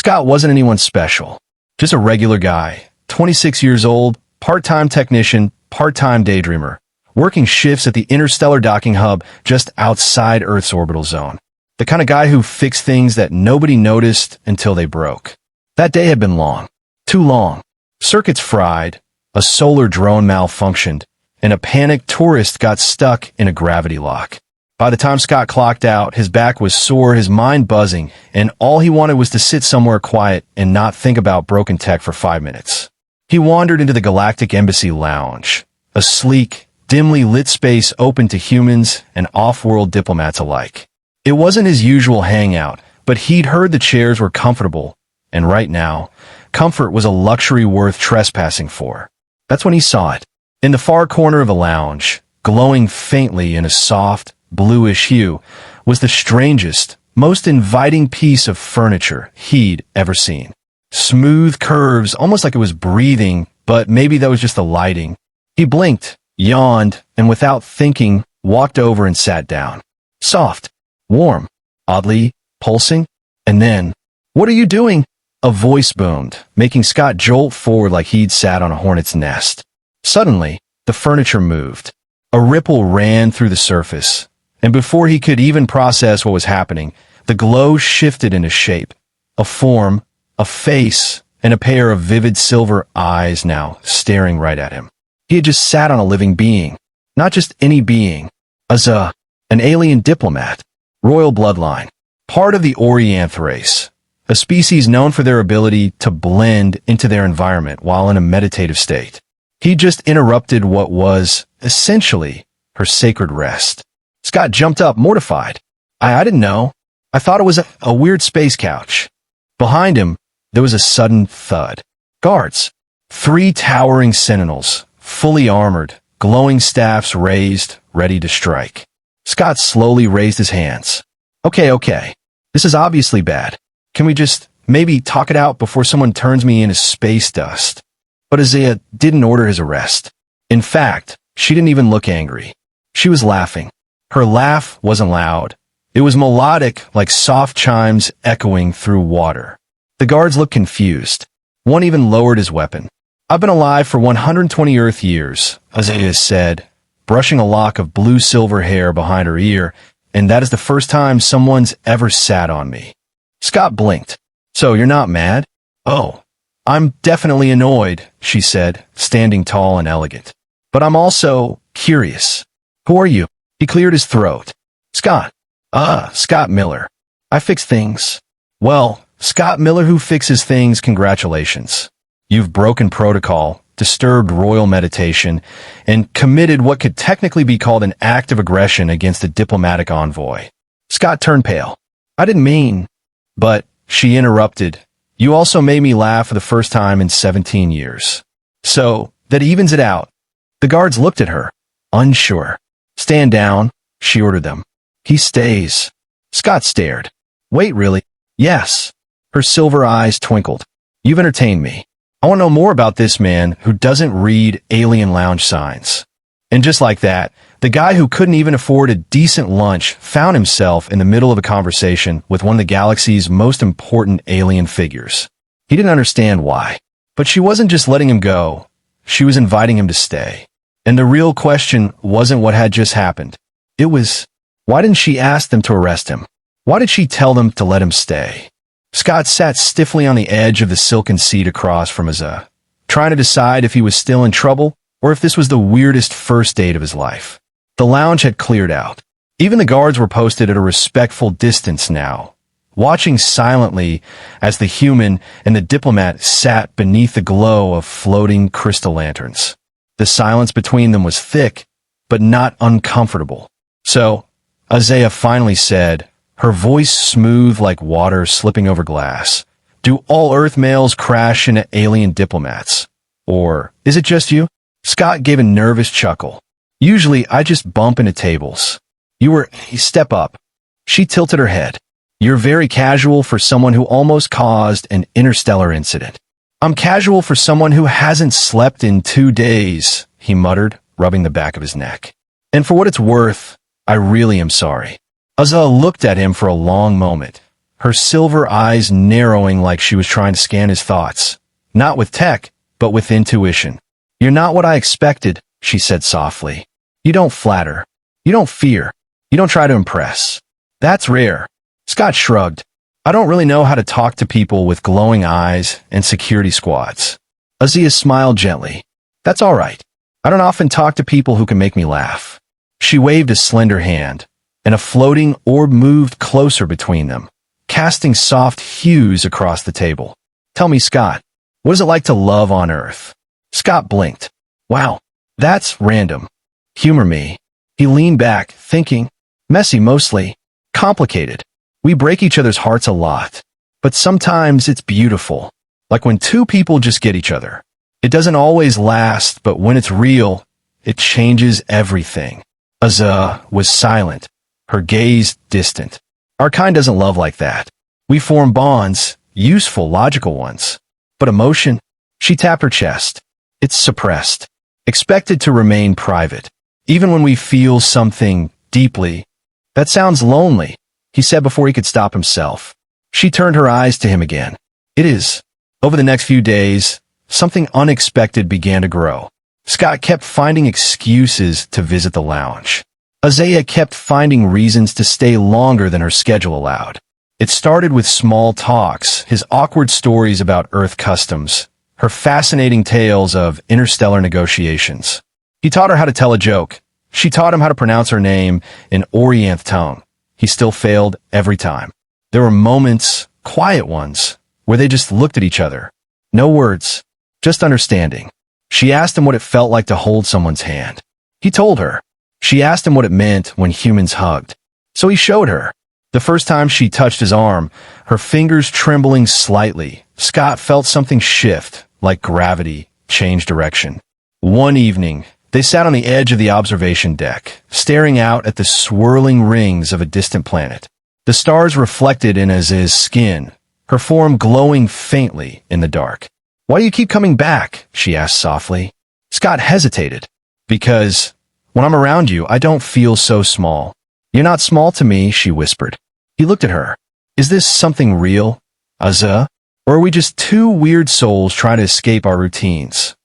Scott wasn't anyone special. Just a regular guy, 26 years old, part-time technician, part-time daydreamer, working shifts at the interstellar docking hub just outside Earth's orbital zone. The kind of guy who fixed things that nobody noticed until they broke. That day had been long. Too long. Circuits fried, a solar drone malfunctioned, and a panicked tourist got stuck in a gravity lock. By the time Scott clocked out, his back was sore, his mind buzzing, and all he wanted was to sit somewhere quiet and not think about broken tech for 5 minutes. He wandered into the Galactic Embassy lounge, a sleek, dimly lit space open to humans and off-world diplomats alike. It wasn't his usual hangout, but he'd heard the chairs were comfortable, and right now, comfort was a luxury worth trespassing for. That's when he saw it. In the far corner of the lounge, glowing faintly in a soft, bluish hue, was the strangest, most inviting piece of furniture he'd ever seen. Smooth curves, almost like it was breathing, but maybe that was just the lighting. He blinked, yawned, and without thinking, walked over and sat down. Soft, warm, oddly pulsing, and then, "What are you doing?" A voice boomed, making Scott jolt forward like he'd sat on a hornet's nest. Suddenly, the furniture moved. A ripple ran through the surface, and before he could even process what was happening, the glow shifted into shape. A form, a face, and a pair of vivid silver eyes now staring right at him. He had just sat on a living being. Not just any being. An alien diplomat. Royal bloodline. Part of the Orianth race. A species known for their ability to blend into their environment while in a meditative state. He just interrupted what was, essentially, her sacred rest. Scott jumped up, mortified. I didn't know. I thought it was a weird space couch. Behind him, there was a sudden thud. Guards. 3 towering sentinels, fully armored, glowing staffs raised, ready to strike. Scott slowly raised his hands. Okay. This is obviously bad. Can we just maybe talk it out before someone turns me into space dust? But Isaiah didn't order his arrest. In fact, she didn't even look angry. She was laughing. Her laugh wasn't loud. It was melodic, like soft chimes echoing through water. The guards looked confused. One even lowered his weapon. "I've been alive for 120 Earth years," Isaiah said, brushing a lock of blue-silver hair behind her ear, "and that is the first time someone's ever sat on me." Scott blinked. "So you're not mad?" "Oh, I'm definitely annoyed," she said, standing tall and elegant. "But I'm also curious. Who are you?" He cleared his throat. "Scott. Scott Miller. I fix things." "Well, Scott Miller who fixes things, congratulations. You've broken protocol, disturbed royal meditation, and committed what could technically be called an act of aggression against a diplomatic envoy." Scott turned pale. "I didn't mean..." "But," she interrupted, "you also made me laugh for the first time in 17 years. So, that evens it out." The guards looked at her, unsure. "Stand down," she ordered them. "He stays." Scott stared. "Wait, really?" "Yes." Her silver eyes twinkled. "You've entertained me. I want to know more about this man who doesn't read alien lounge signs." And just like that, the guy who couldn't even afford a decent lunch found himself in the middle of a conversation with one of the galaxy's most important alien figures. He didn't understand why. But she wasn't just letting him go. She was inviting him to stay. And the real question wasn't what had just happened. It was, why didn't she ask them to arrest him? Why did she tell them to let him stay? Scott sat stiffly on the edge of the silken seat across from Azza, trying to decide if he was still in trouble or if this was the weirdest first date of his life. The lounge had cleared out. Even the guards were posted at a respectful distance now, watching silently as the human and the diplomat sat beneath the glow of floating crystal lanterns. The silence between them was thick, but not uncomfortable. "So," Isaiah finally said, her voice smooth like water slipping over glass, "do all Earth males crash into alien diplomats? Or is it just you?" Scott gave a nervous chuckle. "Usually I just bump into tables. You step up." She tilted her head. "You're very casual for someone who almost caused an interstellar incident." "I'm casual for someone who hasn't slept in 2 days," he muttered, rubbing the back of his neck. "And for what it's worth, I really am sorry." Azza looked at him for a long moment, her silver eyes narrowing like she was trying to scan his thoughts. Not with tech, but with intuition. "You're not what I expected," she said softly. "You don't flatter. You don't fear. You don't try to impress. That's rare." Scott shrugged. "I don't really know how to talk to people with glowing eyes and security squads." Azia smiled gently. "That's all right. I don't often talk to people who can make me laugh." She waved a slender hand, and a floating orb moved closer between them, casting soft hues across the table. "Tell me, Scott, what is it like to love on Earth?" Scott blinked. "Wow, that's random. Humor me." He leaned back, thinking. "Messy mostly. Complicated. We break each other's hearts a lot. But sometimes it's beautiful. Like when two people just get each other. It doesn't always last, but when it's real, it changes everything." Azza was silent, her gaze distant. "Our kind doesn't love like that. We form bonds, useful, logical ones. But emotion?" She tapped her chest. "It's suppressed. Expected to remain private. Even when we feel something deeply." "That sounds lonely," he said before he could stop himself. She turned her eyes to him again. "It is." Over the next few days, something unexpected began to grow. Scott kept finding excuses to visit the lounge. Azalea kept finding reasons to stay longer than her schedule allowed. It started with small talks, his awkward stories about Earth customs, her fascinating tales of interstellar negotiations. He taught her how to tell a joke. She taught him how to pronounce her name in Orienth tongue. He still failed every time. There were moments, quiet ones, where they just looked at each other. No words, just understanding. She asked him what it felt like to hold someone's hand. He told her. She asked him what it meant when humans hugged. So he showed her. The first time she touched his arm, her fingers trembling slightly, Scott felt something shift, like gravity, change direction. One evening, they sat on the edge of the observation deck, staring out at the swirling rings of a distant planet. The stars reflected in Aziz's skin, her form glowing faintly in the dark. "Why do you keep coming back?" she asked softly. Scott hesitated. "Because when I'm around you, I don't feel so small." "You're not small to me," she whispered. He looked at her. "Is this something real, Azza? Or are we just two weird souls trying to escape our routines?"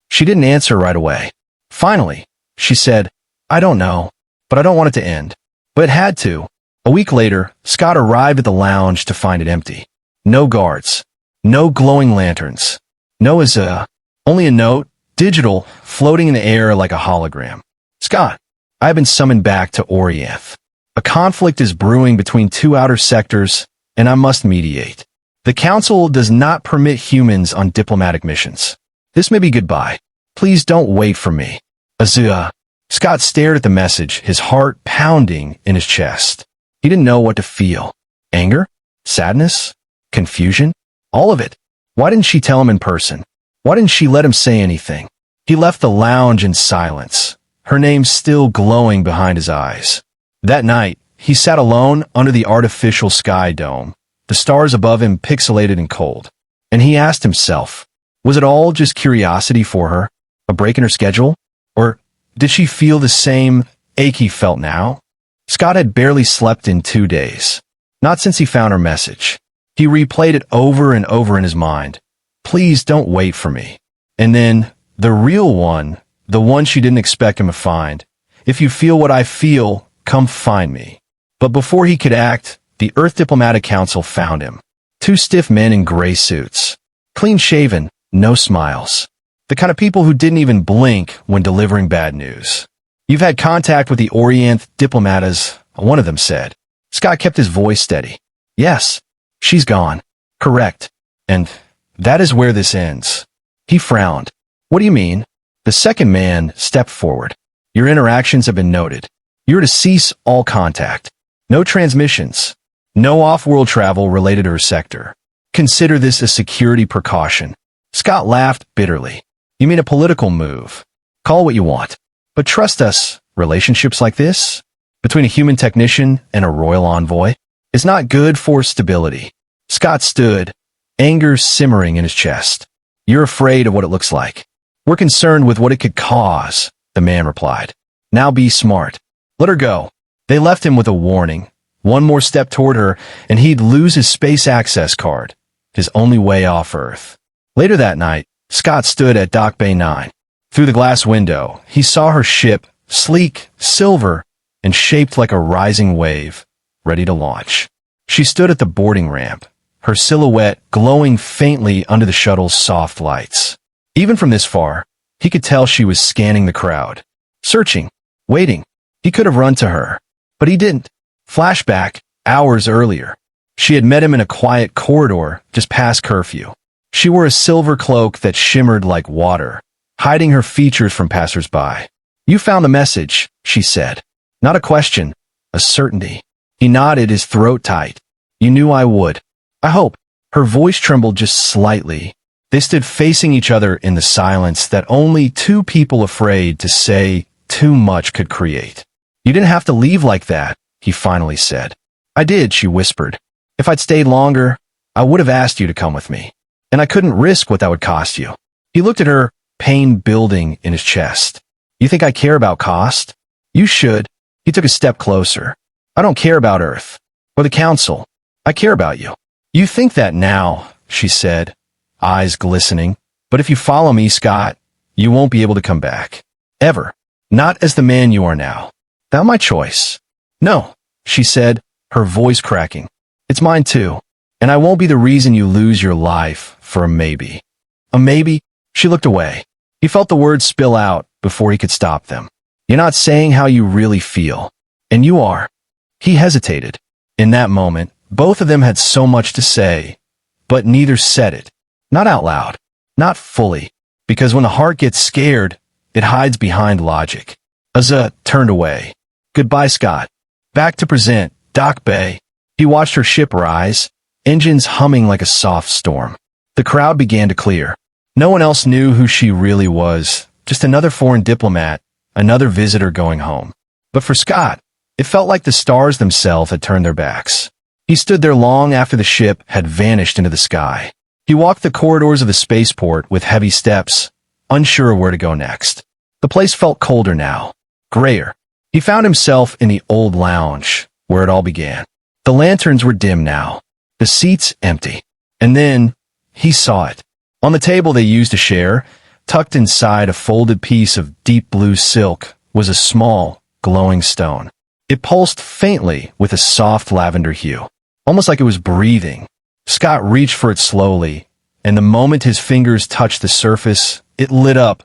She didn't answer right away. Finally, she said, "I don't know, but I don't want it to end." But it had to. A week later, Scott arrived at the lounge to find it empty. No guards. No glowing lanterns. No Azza. Only a note, digital, floating in the air like a hologram. "Scott, I have been summoned back to Orienth. A conflict is brewing between two outer sectors, and I must mediate. The Council does not permit humans on diplomatic missions. This may be goodbye. Please don't wait for me. Azua." Scott stared at the message, his heart pounding in his chest. He didn't know what to feel. Anger? Sadness? Confusion? All of it. Why didn't she tell him in person? Why didn't she let him say anything? He left the lounge in silence, her name still glowing behind his eyes. That night, he sat alone under the artificial sky dome, the stars above him pixelated and cold. And he asked himself, was it all just curiosity for her? A break in her schedule? Or did she feel the same ache he felt now? Scott had barely slept in 2 days. Not since he found her message. He replayed it over and over in his mind. Please don't wait for me. And then, the real one, the one she didn't expect him to find. If you feel what I feel, come find me. But before he could act, the Earth Diplomatic Council found him. 2 stiff men in gray suits. Clean-shaven, no smiles. The kind of people who didn't even blink when delivering bad news. You've had contact with the Orienth Diplomatas, one of them said. Scott kept his voice steady. Yes, she's gone. Correct. And that is where this ends. He frowned. What do you mean? The second man stepped forward. Your interactions have been noted. You're to cease all contact. No transmissions. No off-world travel related to her sector. Consider this a security precaution. Scott laughed bitterly. You mean a political move? Call what you want. But trust us, relationships like this, between a human technician and a royal envoy, is not good for stability. Scott stood, anger simmering in his chest. You're afraid of what it looks like. We're concerned with what it could cause, the man replied. Now be smart. Let her go. They left him with a warning, One more step toward her, and he'd lose his space access card, his only way off Earth. Later that night, Scott stood at Dock Bay 9. Through the glass window, he saw her ship, sleek, silver, and shaped like a rising wave, ready to launch. She stood at the boarding ramp, her silhouette glowing faintly under the shuttle's soft lights. Even from this far, he could tell she was scanning the crowd, searching, waiting. He could have run to her, but he didn't. Flashback, hours earlier. She had met him in a quiet corridor just past curfew. She wore a silver cloak that shimmered like water, hiding her features from passersby. "You found the message," she said. Not a question, a certainty. He nodded, his throat tight. "You knew I would. I hope." Her voice trembled just slightly. They stood facing each other in the silence that only two people afraid to say too much could create. "You didn't have to leave like that," he finally said. "I did," she whispered. "If I'd stayed longer, I would have asked you to come with me. And I couldn't risk what that would cost you." He looked at her, pain building in his chest. "You think I care about cost? You should." He took a step closer. "I don't care about Earth, or the Council. I care about you." "You think that now," she said, eyes glistening. "But if you follow me, Scott, you won't be able to come back. Ever. Not as the man you are now. That my choice." "No," she said, her voice cracking. "It's mine too. And I won't be the reason you lose your life for a maybe." "A maybe?" She looked away. He felt the words spill out before he could stop them. "You're not saying how you really feel. And you are." He hesitated. In that moment, both of them had so much to say, but neither said it. Not out loud. Not fully. Because when the heart gets scared, it hides behind logic. Azza turned away. "Goodbye, Scott." Back to present, Dock Bay. He watched her ship rise, engines humming like a soft storm. The crowd began to clear. No one else knew who she really was, just another foreign diplomat, another visitor going home. But for Scott, it felt like the stars themselves had turned their backs. He stood there long after the ship had vanished into the sky. He walked the corridors of the spaceport with heavy steps, unsure of where to go next. The place felt colder now, grayer. He found himself in the old lounge, where it all began. The lanterns were dim now, the seats empty. And then, he saw it. On the table they used to share, tucked inside a folded piece of deep blue silk, was a small, glowing stone. It pulsed faintly with a soft lavender hue, almost like it was breathing. Scott reached for it slowly, and the moment his fingers touched the surface, it lit up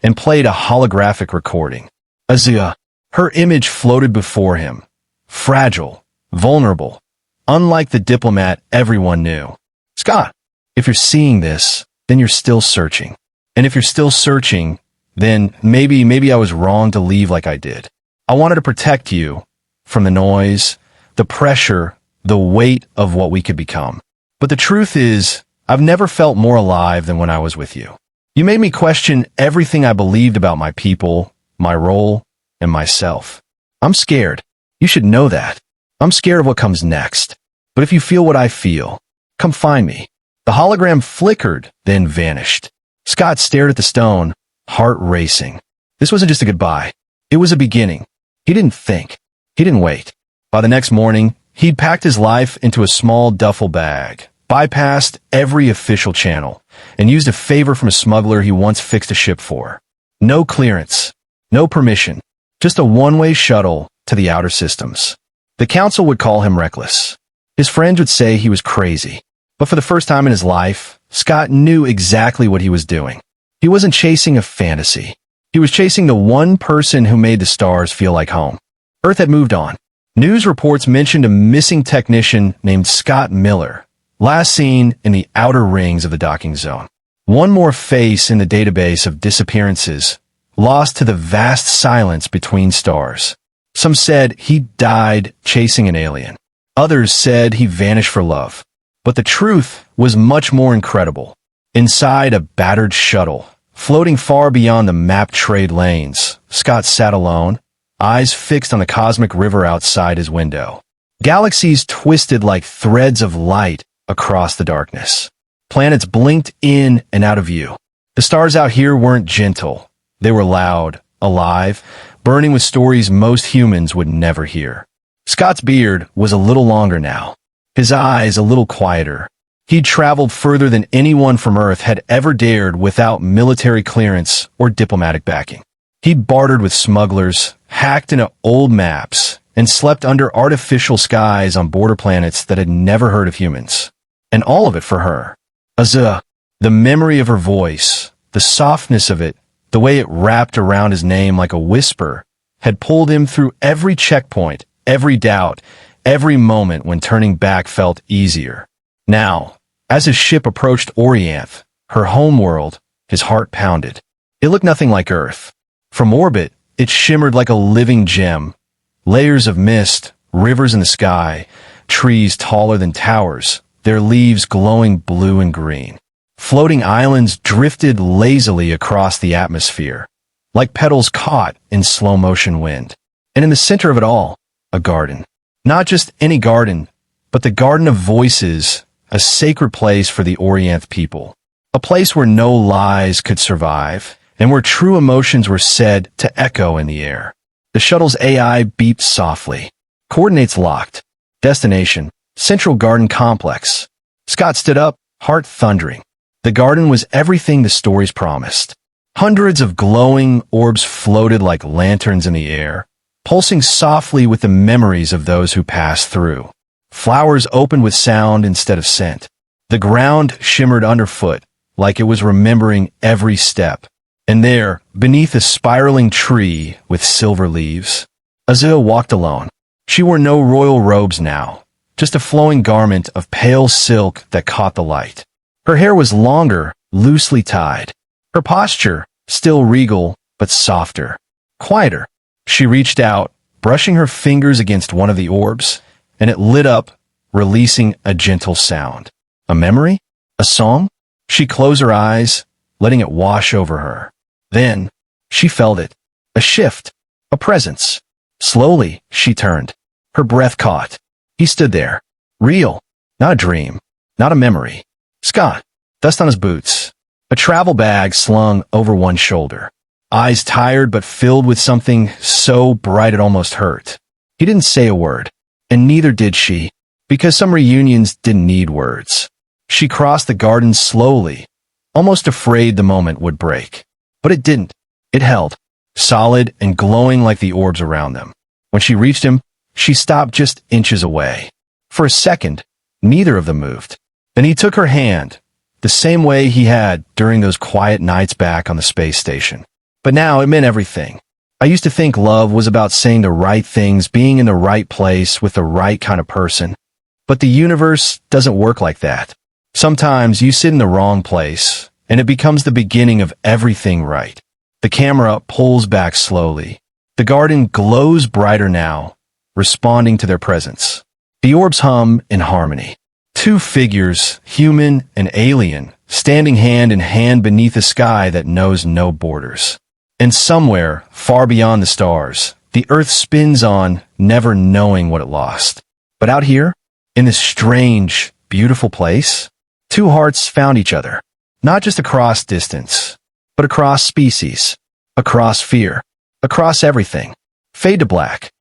and played a holographic recording. Azia. Her image floated before him, fragile, vulnerable, unlike the diplomat everyone knew. "Scott, if you're seeing this, then you're still searching. And if you're still searching, then maybe I was wrong to leave like I did. I wanted to protect you from the noise, the pressure, the weight of what we could become. But the truth is, I've never felt more alive than when I was with you. You made me question everything I believed about my people, my role, and myself. I'm scared. You should know that. I'm scared of what comes next. But if you feel what I feel, come find me." The hologram flickered, then vanished. Scott stared at the stone, heart racing. This wasn't just a goodbye. It was a beginning. He didn't think. He didn't wait. By the next morning, he'd packed his life into a small duffel bag, bypassed every official channel, and used a favor from a smuggler he once fixed a ship for. No clearance. No permission. Just a one-way shuttle to the outer systems. The council would call him reckless. His friends would say he was crazy. But for the first time in his life, Scott knew exactly what he was doing. He wasn't chasing a fantasy. He was chasing the one person who made the stars feel like home. Earth had moved on. News reports mentioned a missing technician named Scott Miller, last seen in the outer rings of the docking zone. One more face in the database of disappearances, lost to the vast silence between stars. Some said he died chasing an alien. Others said he vanished for love. But the truth was much more incredible. Inside a battered shuttle, floating far beyond the mapped trade lanes, Scott sat alone, eyes fixed on the cosmic river outside his window. Galaxies twisted like threads of light across the darkness. Planets blinked in and out of view. The stars out here weren't gentle. They were loud, alive, burning with stories most humans would never hear. Scott's beard was a little longer now, his eyes a little quieter. He'd traveled further than anyone from Earth had ever dared without military clearance or diplomatic backing. He'd bartered with smugglers, hacked into old maps, and slept under artificial skies on border planets that had never heard of humans. And all of it for her. Azza, the memory of her voice, the softness of it, the way it wrapped around his name like a whisper, had pulled him through every checkpoint, every doubt, every moment when turning back felt easier. Now, as his ship approached Orianth, her homeworld, his heart pounded. It looked nothing like Earth. From orbit, it shimmered like a living gem. Layers of mist, rivers in the sky, trees taller than towers, their leaves glowing blue and green. Floating islands drifted lazily across the atmosphere, like petals caught in slow-motion wind. And in the center of it all, a garden. Not just any garden, but the Garden of Voices, a sacred place for the Orianth people. A place where no lies could survive, and where true emotions were said to echo in the air. The shuttle's AI beeped softly. Coordinates locked. Destination, Central Garden Complex. Scott stood up, heart thundering. The garden was everything the stories promised. Hundreds of glowing orbs floated like lanterns in the air, pulsing softly with the memories of those who passed through. Flowers opened with sound instead of scent. The ground shimmered underfoot, like it was remembering every step. And there, beneath a spiraling tree with silver leaves, Azil walked alone. She wore no royal robes now, just a flowing garment of pale silk that caught the light. Her hair was longer, loosely tied. Her posture, still regal, but softer, quieter. She reached out, brushing her fingers against one of the orbs, and it lit up, releasing a gentle sound. A memory? A song? She closed her eyes, letting it wash over her. Then, she felt it. A shift. A presence. Slowly, she turned. Her breath caught. He stood there. Real. Not a dream. Not a memory. Scott. Dust on his boots. A travel bag slung over one shoulder. Eyes tired but filled with something so bright it almost hurt. He didn't say a word. And neither did she. Because some reunions didn't need words. She crossed the garden slowly, almost afraid the moment would break. But it didn't. It held, solid and glowing like the orbs around them. When she reached him, she stopped just inches away. For a second, neither of them moved. Then he took her hand, the same way he had during those quiet nights back on the space station. But now it meant everything. I used to think love was about saying the right things, being in the right place with the right kind of person. But the universe doesn't work like that. Sometimes you sit in the wrong place, and it becomes the beginning of everything right. The camera pulls back slowly. The garden glows brighter now, responding to their presence. The orbs hum in harmony. Two figures, human and alien, standing hand in hand beneath a sky that knows no borders. And somewhere, far beyond the stars, the Earth spins on, never knowing what it lost. But out here, in this strange, beautiful place, two hearts found each other. Not just across distance, but across species, across fear, across everything. Fade to black.